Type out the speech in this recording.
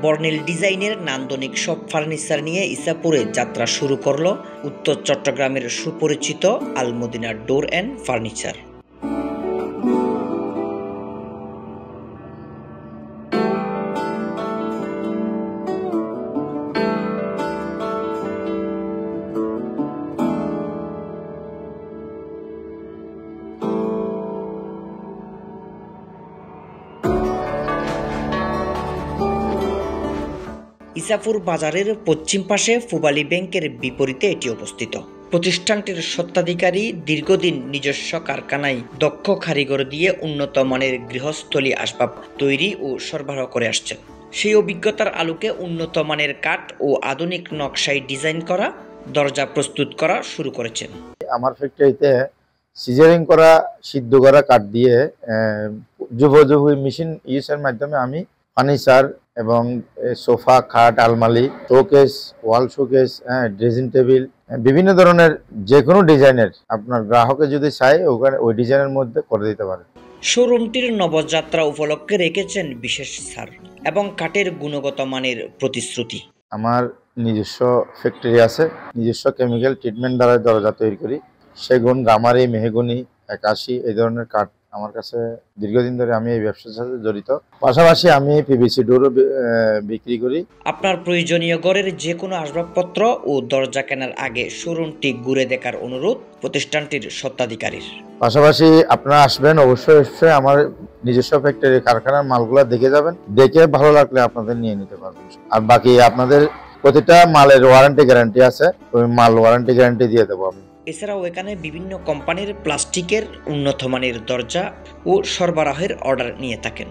বর্ণিল ডিজাইনের নান্দনিক সব ফার্নিচার নিয়ে ইসাপুরে যাত্রা শুরু করল উত্তর চট্টগ্রামের সুপরিচিত Al Madina door and furniture. Isapur বাজারের পশ্চিম পাশে পূবালী ব্যাংকের বিপরীতে এটি অবস্থিত। প্রতিষ্ঠানটির স্বত্বাধিকারী দীর্ঘদিন নিজস্ব কারখানায় দক্ষ কারিগর দিয়ে উন্নত মানের গৃহস্থলী আসবাব তৈরি ও সরবরাহ করে আসছেন। সেই অভিজ্ঞতার আলোকে উন্নত মানের কাঠ ও আধুনিক নকশায় ডিজাইন করা দরজা প্রস্তুত করা শুরু করেছেন। আমার ফ্যাক্টরিতে সিজারিং করা সিদ্ধ করা কাঠ দিয়ে যুবজুবি মেশিন ইউজের মাধ্যমে আমি ফার্নিচার এবং সোফা, খাট, আলমারি, শোকেস, ওয়াল শোকেস, ড্রেসিং টেবিল, বিভিন্ন ধরনের যে কোনো ডিজাইনের আপনার গ্রাহকে যদি চাই ওখানে ওই ডিজাইনের মধ্যে করে দিতে পারে। শোরুমটির নবযাত্রা উপলক্ষে রেখেছেন বিশেষ ছাড় এবং কাঠের গুণগত মানের প্রতিশ্রুতি। আমার নিজস্ব ফ্যাক্টরি আছে, নিজস্ব কেমিক্যাল ট্রিটমেন্ট দ্বারা দরজা তৈরি করি। সেগুন, গামারি, মেহগনি, 81 এই ধরনের কাঠ আমার কাছে দীর্ঘদিন ধরে আমি এই ব্যবসার সাথে জড়িত। পাশাপাশি আমি পিভিসি ডোরও বিক্রি করি। আপনার প্রয়োজনীয় ঘরের যে কোনো আসবাবপত্র ও দরজা কেনার আগে শোরুমটি ঘুরে দেখার অনুরোধ প্রতিষ্ঠানটির স্বত্বাধিকারীর। পাশাপাশি আপনারা আসবেন, অবশ্যই আমার নিজস্ব ফ্যাক্টরি কারখানার মালগুলো দেখে যাবেন, দেখে ভালো লাগলে আপনাদের নিয়ে নিতে পারবেন। আর বাকি আপনাদের প্রতিটা মালের ওয়ারেন্টি গ্যারান্টি আছে, ওই মাল ওয়ারেন্টি গ্যারান্টি দিয়ে দেবো আমি। এছাড়াও এখানে বিভিন্ন কোম্পানির প্লাস্টিকের উন্নত মানের দরজা ও সরবরাহের অর্ডার নিয়ে থাকেন।